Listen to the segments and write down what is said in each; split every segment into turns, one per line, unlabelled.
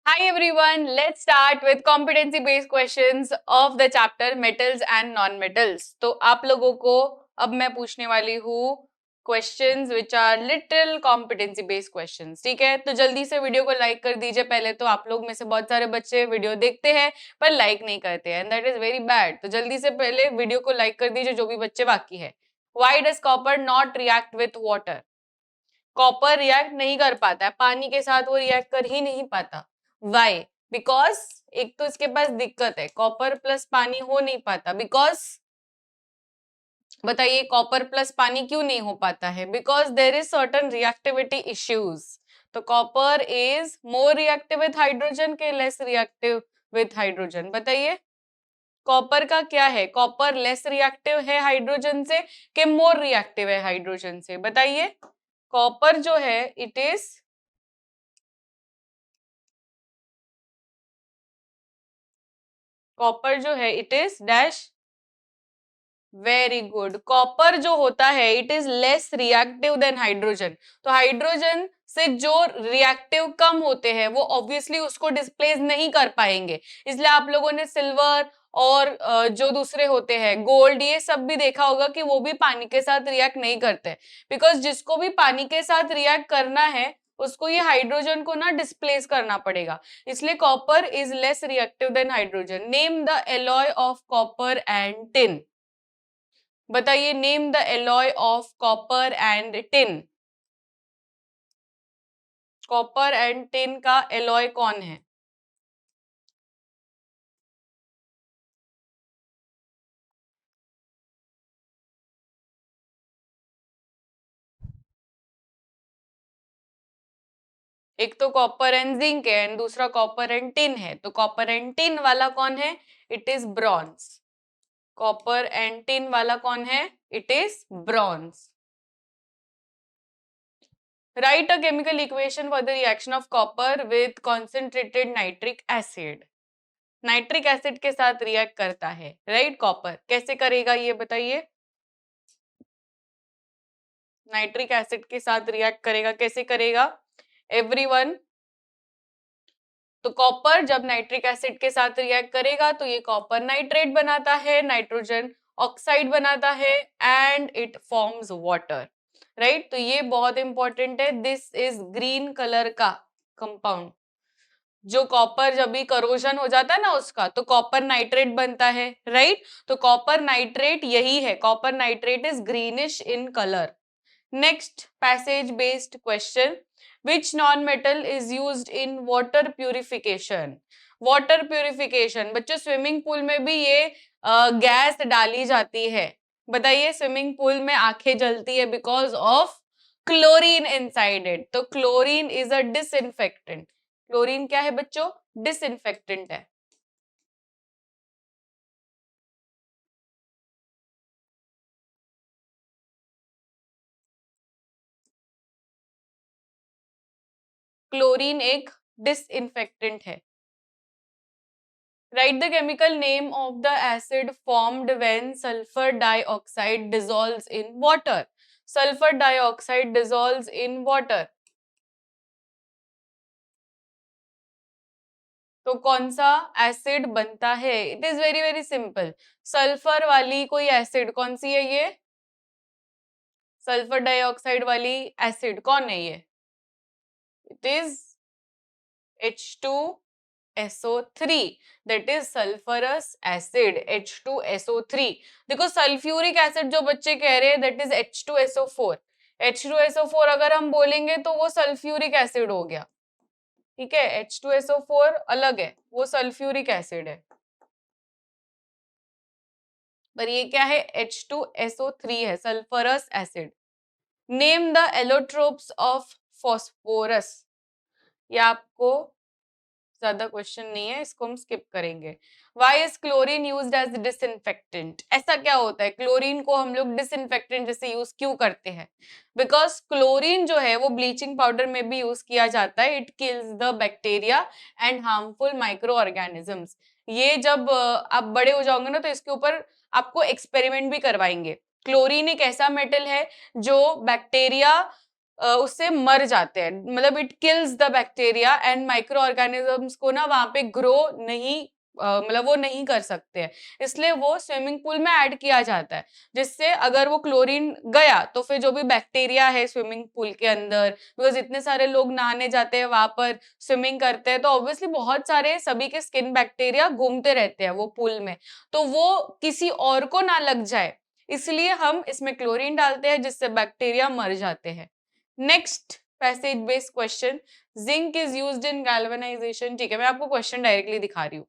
Hi everyone, let's start with competency based questions of the chapter metals and non-metals. तो आप लोगों को अब मैं पूछने वाली हूँ questions which are little competency based questions. ठीक है, तो जल्दी से वीडियो को लाइक कर दीजिए. पहले तो आप लोग में से बहुत सारे बच्चे वीडियो देखते हैं पर लाइक नहीं करते हैं, and that is very bad. तो जल्दी से पहले वीडियो को लाइक कर दीजिए जो भी बच्चे बाकी है. Why does copper not react with water? Copper react नहीं कर पाता है, पानी के साथ वो रिएक्ट कर ही नहीं पाता. वाई? बिकॉज एक तो इसके पास दिक्कत है, कॉपर प्लस पानी हो नहीं पाता. बिकॉज बताइए कॉपर प्लस पानी क्यों नहीं हो पाता है? Because there is certain reactivity issues. तो copper is more reactive with hydrogen के लेस रिएक्टिव विथ हाइड्रोजन? बताइए कॉपर का क्या है? कॉपर लेस रिएक्टिव है हाइड्रोजन से कि मोर रिएक्टिव है हाइड्रोजन से? बताइए. कॉपर जो है इट इज कॉपर जो है it is dash. Very good. Copper जो होता है it is less reactive than hydrogen. तो हाइड्रोजन से जो रिएक्टिव कम होते हैं वो ऑब्वियसली उसको डिस्प्लेस नहीं कर पाएंगे. इसलिए आप लोगों ने सिल्वर और जो दूसरे होते हैं गोल्ड ये सब भी देखा होगा कि वो भी पानी के साथ रिएक्ट नहीं करते. बिकॉज जिसको भी पानी के साथ रिएक्ट करना है उसको ये हाइड्रोजन को ना डिस्प्लेस करना पड़ेगा. इसलिए copper is less reactive than hydrogen. Name the alloy of copper and tin. बताइए name the alloy of copper and tin. Copper and tin का एलॉय कौन है? एक तो कॉपर एंड जिंक है एंड दूसरा कॉपर एंड टिन है. तो कॉपर एंड टिन वाला कौन है? It is bronze. Copper and tin वाला कौन है? It is bronze. Write a chemical equation for the reaction of copper with concentrated nitric acid. Nitric acid के साथ रिएक्ट करता है राइट कॉपर. कैसे करेगा ये बताइए. नाइट्रिक एसिड के साथ रिएक्ट करेगा, कैसे करेगा एवरीवन? तो कॉपर जब नाइट्रिक एसिड के साथ रिएक्ट करेगा तो ये कॉपर नाइट्रेट बनाता है, नाइट्रोजन ऑक्साइड बनाता है and it forms water. Right. तो ये बहुत इंपॉर्टेंट है. दिस इज ग्रीन कलर का कंपाउंड. जो कॉपर जब भी करोजन हो जाता है ना उसका तो कॉपर नाइट्रेट बनता है. राइट. तो कॉपर नाइट्रेट यही है. Copper nitrate is greenish in colour. Next passage based question. Which non-metal is used in water purification? Water purification बच्चों स्विमिंग पूल में भी ये गैस डाली जाती है. बताइए स्विमिंग पूल में आंखें जलती है because of chlorine inside it. तो chlorine is a disinfectant. Chlorine क्या है बच्चों? डिसइंफेक्टेंट है. क्लोरीन एक डिसइंफेक्टेंट है. Write the chemical name of the acid formed when sulfur dioxide dissolves in water. Sulfur dioxide dissolves in water. तो कौन सा एसिड बनता है? It is very very simple. Sulphur वाली कोई एसिड कौन सी है ये? सल्फर डाइऑक्साइड वाली एसिड कौन है ये? It is H2SO3. that is sulfurous acid. H2SO3. देखो सल्फ्यूरिक एसिड जो बच्चे कह रहे हैं that is H2SO4. H2SO4 अगर हम बोलेंगे तो वो सल्फ्यूरिक एसिड हो गया. ठीक है. H2SO4 अलग है, वो सल्फ्यूरिक एसिड है. पर ये क्या है? H2SO3 है, sulphurous acid. Name the allotropes of phosphorus. ये आपको ज्यादा क्वेश्चन नहीं है, इसको हम स्किप करेंगे. Why is chlorine used as disinfectant? ऐसा क्या होता है क्लोरीन को हम लोग डिसइंफेक्टेंट जैसे यूज क्यों करते हैं? बिकॉज क्लोरीन जो है वो ब्लीचिंग पाउडर में भी यूज किया जाता है. It kills the bacteria and harmful micro organisms. ये जब आप बड़े हो जाओगे ना तो इसके ऊपर आपको एक्सपेरिमेंट भी करवाएंगे. क्लोरीन एक ऐसा मेटल है जो बैक्टीरिया उससे मर जाते हैं, मतलब it kills the bacteria and micro organisms को ना वहां पे ग्रो नहीं मतलब वो नहीं कर सकते हैं, इसलिए वो स्विमिंग पूल में ऐड किया जाता है, जिससे अगर वो क्लोरीन गया तो फिर जो भी बैक्टीरिया है स्विमिंग पूल के अंदर, बिकॉज इतने सारे लोग नहाने जाते हैं वहां पर, स्विमिंग करते हैं, तो ऑब्वियसली बहुत सारे सभी के स्किन बैक्टीरिया घूमते रहते हैं वो पूल में, तो वो किसी और को ना लग जाए, इसलिए हम इसमें क्लोरीन डालते हैं जिससे बैक्टीरिया मर जाते हैं। Next passage based question, zinc is used in galvanisation. ठीक है, मैं आपको क्वेश्चन डायरेक्टली दिखा रही हूँ।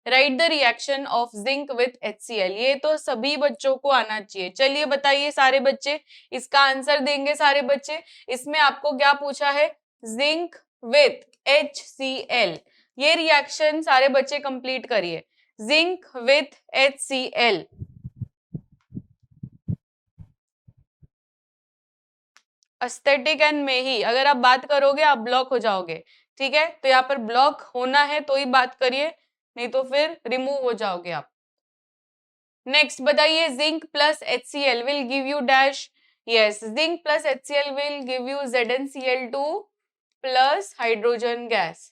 Right the reaction of zinc with HCl। ये तो सभी बच्चों को आना चाहिए। चलिए बताइए सारे बच्चे, इसका आंसर देंगे सारे बच्चे। इसमें आपको क्या पूछा है, जिंक विथ HCl। ये रिएक्शन सारे बच्चे कंप्लीट करिए, zinc with HCl। Aesthetic and में ही अगर आप बात करोगे आप ब्लॉक हो जाओगे, ठीक है, तो यहाँ पर ब्लॉक होना है तो ही बात करिए, नहीं तो फिर रिमूव हो जाओगे आप। नेक्स्ट बताइए, zinc plus HCl will give you dash. Yes, zinc plus HCl will give you ZnCl2 plus hydrogen gas.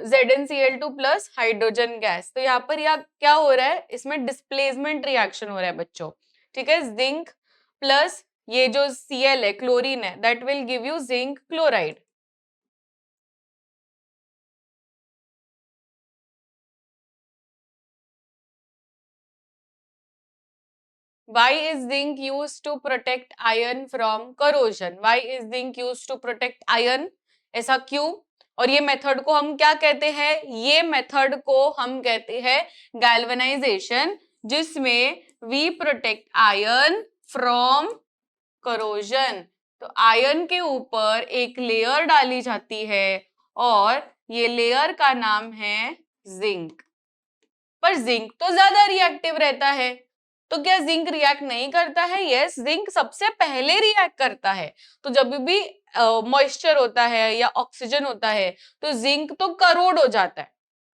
ZnCl2 plus hydrogen gas. तो यहाँ पर क्या हो रहा है, इसमें डिस्प्लेसमेंट रिएक्शन हो रहा है बच्चों, ठीक है। जिंक प्लस ये जो Cl है, क्लोरीन है, that will give you zinc chloride. Why is zinc used to protect iron from corrosion? Why is zinc used to protect iron? ऐसा क्यों? और ये मेथड को हम क्या कहते हैं, ये मेथड को हम कहते हैं गैल्वेनाइजेशन, जिसमें we protect iron from corrosion. तो आयरन के ऊपर एक लेयर डाली जाती है और ये लेयर का नाम है जिंक। पर जिंक तो ज्यादा रिएक्टिव रहता है, तो क्या जिंक रिएक्ट नहीं करता है? यस, जिंक सबसे पहले रिएक्ट करता है। तो जब भी मॉइस्चर होता है या ऑक्सीजन होता है तो जिंक तो करोड हो जाता है,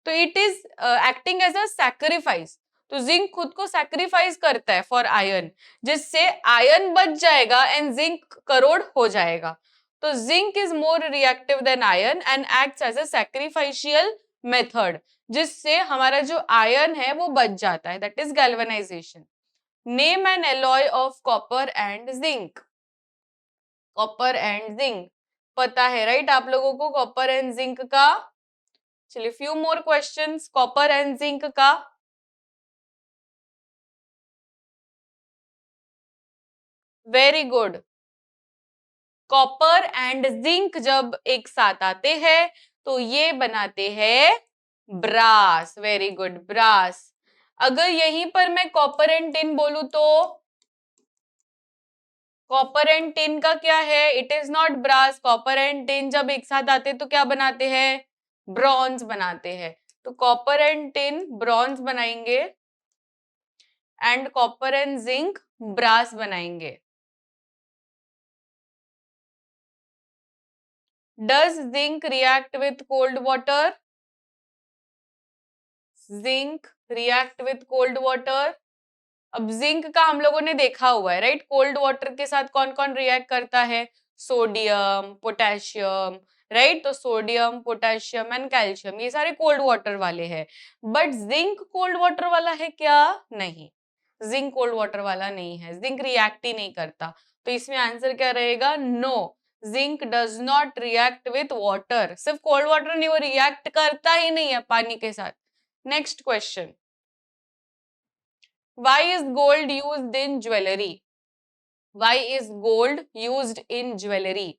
तो it is acting as a sacrifice. तो जिंक खुद को सैक्रिफाइस करता है फॉर आयरन, जिससे आयरन बच जाएगा एंड जिंक करोड हो जाएगा। तो zinc is more reactive than iron and acts as a sacrificial method, जिससे हमारा जो आयरन है वो बच जाता है, that is galvanisation. Name an alloy of copper and zinc. Copper and zinc पता है राइट आप लोगों को, कॉपर एंड जिंक का। चलिए few more questions copper and zinc का। Very good. Copper and zinc जब एक साथ आते हैं तो ये बनाते हैं ब्रास। Very good, brass. अगर यहीं पर मैं कॉपर एंड टिन बोलूं तो कॉपर एंड टिन का क्या है, it is not brass. Copper and tin जब एक साथ आते तो क्या बनाते हैं, ब्रॉन्ज बनाते हैं। तो कॉपर एंड टिन ब्रॉन्ज बनाएंगे and copper and zinc brass बनाएंगे। Does zinc react with cold water? Zinc react with cold water. अब जिंक का हम लोगों ने देखा हुआ है राइट, कोल्ड वाटर के साथ कौन कौन रिएक्ट करता है, सोडियम, पोटेशियम, राइट। तो सोडियम, पोटेशियम एंड कैल्शियम ये सारे कोल्ड वाटर वाले हैं, बट जिंक कोल्ड वाटर वाला है क्या? नहीं, जिंक कोल्ड वाटर वाला नहीं है, जिंक रिएक्ट ही नहीं करता। तो इसमें आंसर क्या रहेगा, no, zinc does not react with water. सिर्फ कोल्ड वाटर नहीं, वो रिएक्ट करता ही नहीं है पानी के साथ। Next question, why is gold used in jewelry? Why is gold used in jewelry?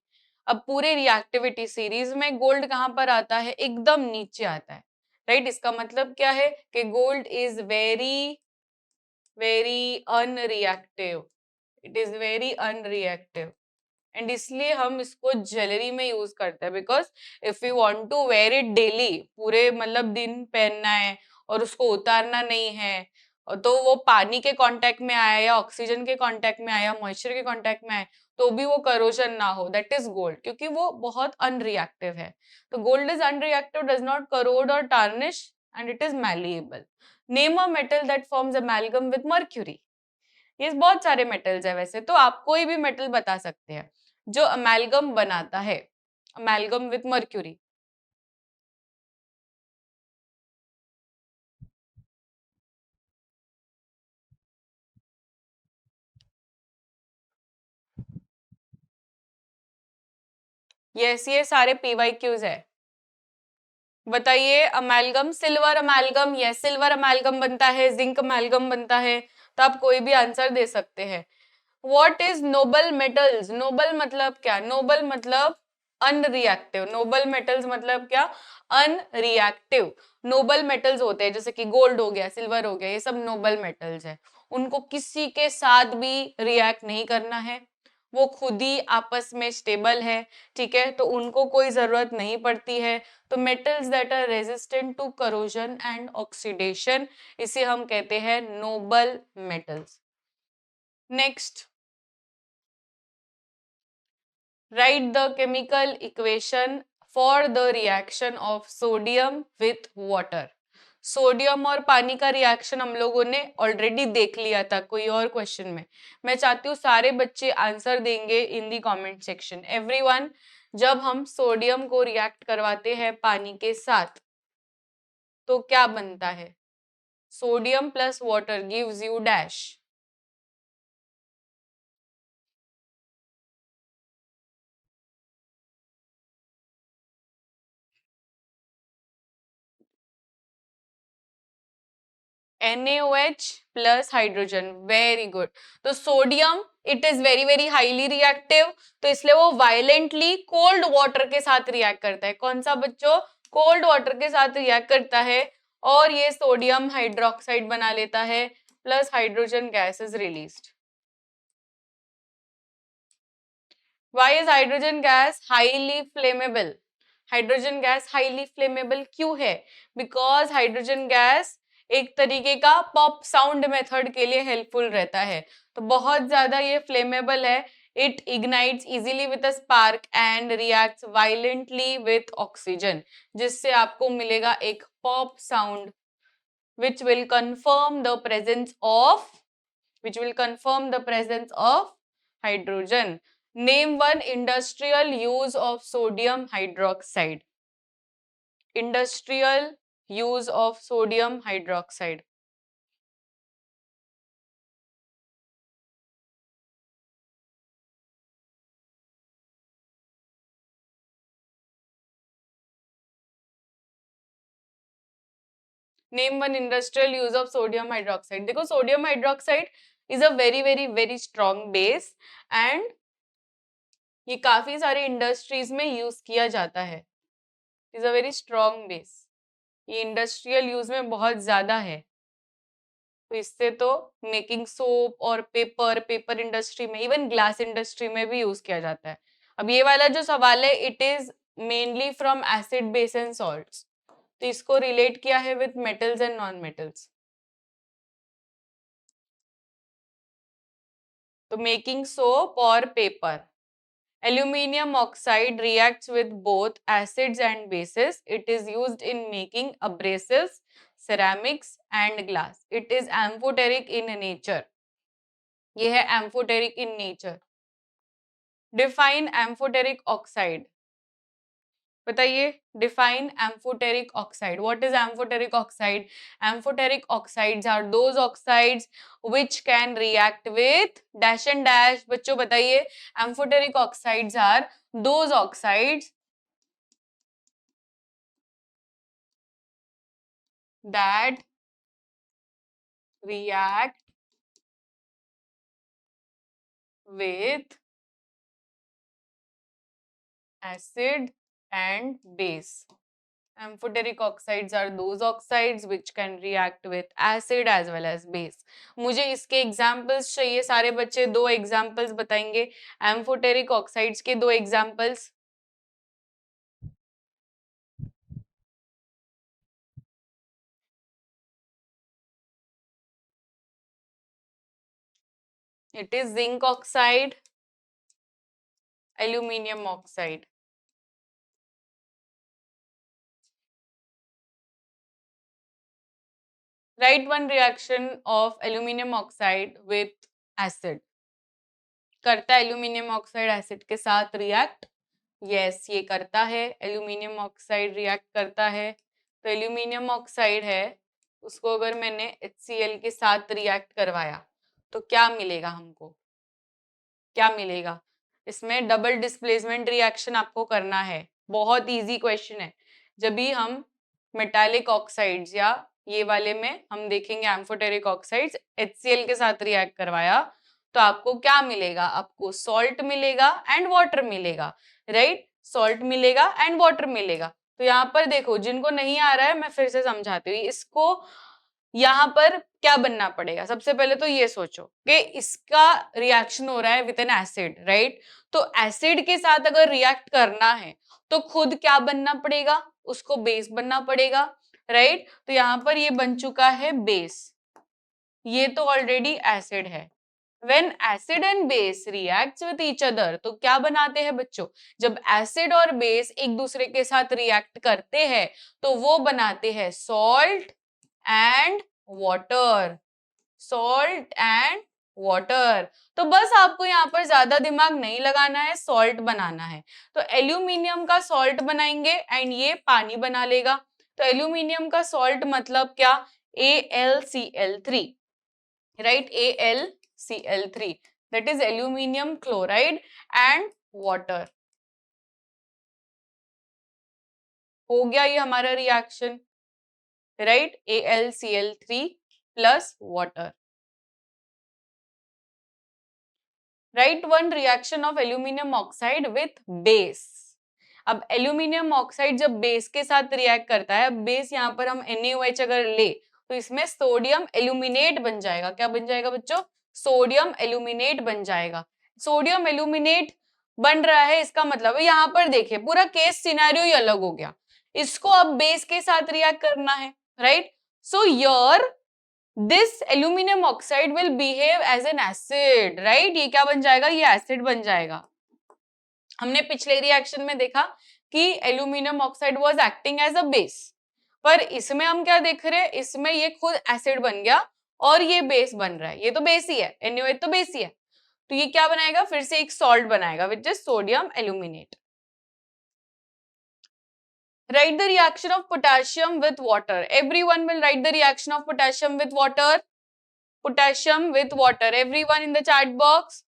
अब पूरे रिएक्टिविटी सीरीज में गोल्ड कहां पर आता है, एकदम नीचे आता है राइट। इसका मतलब क्या है कि gold is very very unreactive, it is very unreactive and इसलिए हम इसको ज्वेलरी में यूज करते हैं, because if you want to wear it daily, पूरे मतलब दिन पहनना है और उसको उतारना नहीं है, तो वो पानी के कांटेक्ट में आया या ऑक्सीजन के कांटेक्ट में आया, मॉइस्चर के कांटेक्ट में आया, तो भी वो करोजन ना हो, दैट इज गोल्ड, क्योंकि वो बहुत अनरिएक्टिव है। तो gold is unreactive, does not corrode और tarnish and it is malleable. Name a metal that forms amalgam with mercury. ये बहुत सारे मेटल्स है वैसे तो, आप कोई भी मेटल बता सकते हैं जो अमेलगम बनाता है, अमेलगम विथ मर्क्यूरी। यस, ये सारे PYQs है। बताइए, amalgam, silver amalgam, yes silver amalgam बनता है, जिंक अमेलगम बनता है, तो आप कोई भी आंसर दे सकते हैं। What is noble metals? Noble मतलब क्या? नोबल मतलब अनरिएक्टिव। नोबल मेटल्स मतलब क्या? अनरिएक्टिव। नोबल मेटल्स होते हैं जैसे कि गोल्ड हो गया, सिल्वर हो गया, ये सब नोबल मेटल्स है। उनको किसी के साथ भी रिएक्ट नहीं करना है, वो खुद ही आपस में स्टेबल है, ठीक है, तो उनको कोई जरूरत नहीं पड़ती है। तो metals that are resistant to corrosion and oxidation, इसे हम कहते हैं noble metals. Next, write the chemical equation for the reaction of sodium with water. Sodium और पानी का रिएक्शन हम लोगों ने ऑलरेडी देख लिया था कोई और क्वेश्चन में। मैं चाहती हूँ सारे बच्चे आंसर देंगे इन दी कमेंट सेक्शन। एवरीवन, जब हम सोडियम को रिएक्ट करवाते हैं पानी के साथ तो क्या बनता है? Sodium plus water gives you dash. NaOH plus hydrogen, very good. तो sodium it is very very highly reactive, तो इसलिए वो वायलेंटली कोल्ड वाटर के साथ रिएक्ट करता है। कौन सा बच्चों? कोल्ड वाटर के साथ रिएक्ट करता है और ये सोडियम हाइड्रोक्साइड बना लेता है, plus hydrogen gas is released. Why is hydrogen gas highly flammable? Hydrogen gas highly flammable क्यों है? बिकॉज हाइड्रोजन गैस एक तरीके का पॉप साउंड मेथड के लिए हेल्पफुल रहता है, तो बहुत ज्यादा ये फ्लेमेबल है। It ignites easily with a spark and reacts violently with oxygen, जिससे आपको मिलेगा एक pop sound which will confirm the presence of which will confirm the presence of hydrogen. Name one industrial use of sodium hydroxide. Industrial use of sodium hydroxide. Name one industrial use of sodium hydroxide. देखो, sodium hydroxide is a very very very strong base and ये काफी सारे industries में use किया जाता है। Is a very strong base, ये industrial use में बहुत ज्यादा है। तो इससे तो मेकिंग सोप और पेपर, पेपर इंडस्ट्री में, इवन ग्लास इंडस्ट्री में भी यूज किया जाता है। अब ये वाला जो सवाल है, it is mainly from acid base and salts, तो इसको रिलेट किया है with metals and non metals. तो मेकिंग सोप और paper, aluminium oxide reacts with both acids and bases. It is used in making abrasives, ceramics and glass. It is amphoteric in nature. ये है amphoteric in nature. Define amphoteric oxide. बताइए, define amphoteric oxide. What is amphoteric oxide? Amphoteric oxides are those oxides which can react with dash and dash. बच्चों बताइए, amphoteric oxides are those oxides that react with acid and base. Amphoteric oxides are those oxides which can react with acid as well as base. मुझे इसके examples चाहिए, सारे बच्चे दो examples बताएंगे amphoteric oxides के, दो examples. It is zinc oxide, aluminium oxide. Write one reaction of aluminium oxide with acid. करता है एल्यूमिनियम ऑक्साइड एसिड के साथ रिएक्ट? यस, ये करता है। एल्यूमिनियम ऑक्साइड रिएक्ट करता है। तो एल्यूमिनियम ऑक्साइड है, उसको अगर मैंने HCl के साथ रिएक्ट करवाया तो क्या मिलेगा हमको? क्या मिलेगा? इसमें डबल डिस्प्लेसमेंट रिएक्शन आपको करना है। बहुत इजी क्वेश्चन है। जब भी हम मेटालिक ऑक्साइड्स या ये वाले में हम देखेंगे एम्फोटेरिक ऑक्साइड्स, HCl के साथ रिएक्ट करवाया तो आपको क्या मिलेगा? आपको सॉल्ट मिलेगा एंड वाटर मिलेगा, राइट? सॉल्ट मिलेगा एंड वाटर मिलेगा। तो यहाँ पर देखो, जिनको नहीं आ रहा है मैं फिर से समझाती हूँ। इसको यहाँ पर क्या बनना पड़ेगा? सबसे पहले तो ये सोचो कि इसका रिएक्शन हो रहा है विद एन एसिड, राइट? तो एसिड के साथ अगर रिएक्ट करना है तो खुद क्या बनना पड़ेगा? उसको बेस बनना पड़ेगा, राइट? तो यहाँ पर ये बन चुका है बेस, ये तो ऑलरेडी एसिड है। When acid and base reacts with each other, तो क्या बनाते हैं बच्चों? जब एसिड और बेस एक दूसरे के साथ रिएक्ट करते हैं तो वो बनाते हैं salt and water. Salt and water. तो बस आपको यहाँ पर ज्यादा दिमाग नहीं लगाना है, सॉल्ट बनाना है। तो एल्यूमिनियम का सॉल्ट बनाएंगे एंड ये पानी बना लेगा। तो एल्यूमिनियम का सॉल्ट मतलब क्या? AlCl3, right? AlCl3, that is aluminium chloride and water। हो गया ये हमारा reaction, right? AlCl3 plus water. Right one reaction of aluminium oxide with base. अब एल्यूमिनियम ऑक्साइड जब बेस के साथ रिएक्ट करता है, अब बेस यहाँ पर हम NaOH अगर ले तो इसमें सोडियम एल्यूमिनेट बन जाएगा। क्या बन जाएगा बच्चों? सोडियम एल्यूमिनेट बन जाएगा। सोडियम एल्यूमिनेट बन रहा है, इसका मतलब है यहाँ पर देखिए पूरा केस सिनेरियो ही अलग हो गया। इसको अब बेस के साथ रिएक्ट करना है, right? So your this aluminium oxide will behave as an acid, right? ये क्या बन जाएगा? ये एसिड बन जाएगा। हमने पिछले रिएक्शन में देखा कि aluminium oxide was acting as a base, पर इसमें हम क्या देख रहे हैं? इसमें ये खुद एसिड बन गया और ये बेस बन रहा है। ये तो बेस ही है, NaOH तो बेस ही है। तो ये क्या बनाएगा? फिर से एक सॉल्ट बनाएगा which is sodium aluminate. Write the reaction of potassium with water. Everyone will write the reaction of potassium with water. Potassium with water. Everyone in the chat box.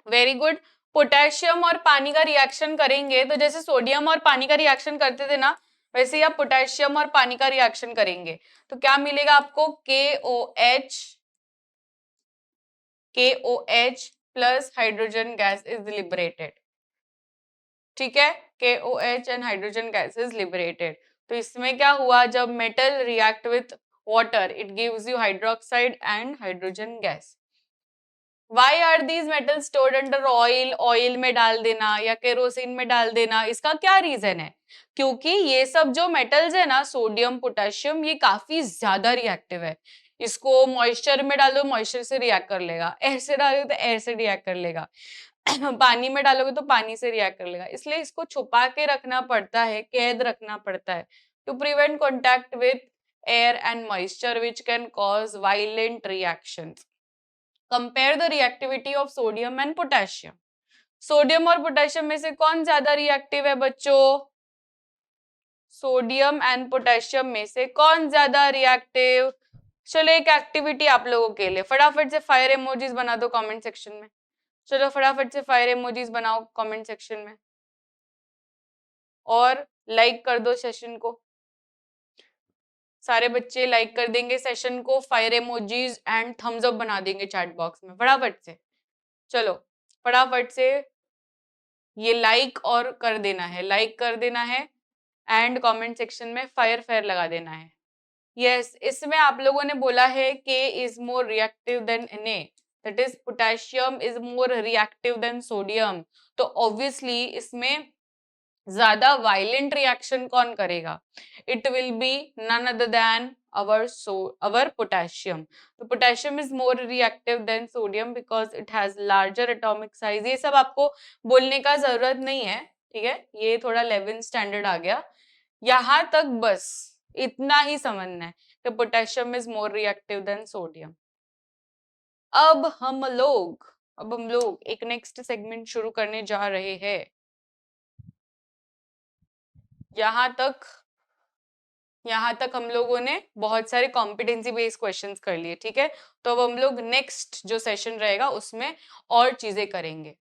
Very good. Potassium और पानी का reaction करेंगे तो जैसे sodium और पानी का reaction करते थे ना, वैसे ही आप पोटेशियम और पानी का रिएक्शन करेंगे तो क्या मिलेगा आपको? KOH plus hydrogen gas is liberated. ठीक है, KOH and hydrogen gas is liberated. तो इसमें क्या हुआ? जब metal react with water it gives you hydroxide and hydrogen gas. Why are these metals stored under oil? Oil में डाल देना या केरोसिन में डाल देना, इसका क्या रीजन है? क्योंकि ये सब जो मेटल्स है ना, सोडियम पोटेशियम, ये काफी ज्यादा रिएक्टिव है। इसको मॉइस्चर में डालो, मॉइस्चर से रिएक्ट कर लेगा। एयर से डालोगे तो एयर से रिएक्ट कर लेगा। पानी में डालोगे तो पानी से रिएक्ट कर लेगा। इसलिए इसको छुपा के रखना पड़ता है, कैद रखना पड़ता है to prevent contact with air and moisture which can cause violent reactions. Compare the reactivity of sodium and potassium. Sodium और पोटेशियम में से कौन ज्यादा रिएक्टिव है बच्चों? सोडियम एंड पोटेशियम में से कौन ज्यादा रिएक्टिव? चलो एक एक्टिविटी आप लोगों के लिए, फटाफट से फायर इमोजीज बना दो कमेंट सेक्शन में। चलो फटाफट से फायर इमोजीज बनाओ कमेंट सेक्शन में और लाइक कर दो सेशन को। सारे बच्चे लाइक कर देंगे सेशन को, fire emojis and thumbs up बना देंगे चैट बॉक्स में फटाफट से। चलो फटाफट से ये लाइक और कर देना है, लाइक कर देना है एंड कमेंट सेक्शन में फायर फायर लगा देना है। यस, इसमें आप लोगों ने बोला है K is more reactive than Na, that is potassium is more reactive than sodium. तो ऑब्वियसली इसमें ज्यादा वायलेंट रिएक्शन कौन करेगा? It will be none other than our potassium. तो potassium is more reactive than sodium because it has larger atomic size. ये सब आपको बोलने का जरूरत नहीं है, ठीक है, ये थोड़ा 11th स्टैंडर्ड आ गया, यहां तक बस इतना ही समझना है कि potassium is more reactive than sodium. अब हम लोग एक नेक्स्ट सेगमेंट शुरू करने जा रहे हैं। यहाँ तक हम लोगों ने बहुत सारे कॉम्पिटेंसी बेस्ड क्वेश्चंस कर लिए, ठीक है। तो अब हम लोग नेक्स्ट जो सेशन रहेगा उसमें और चीजें करेंगे।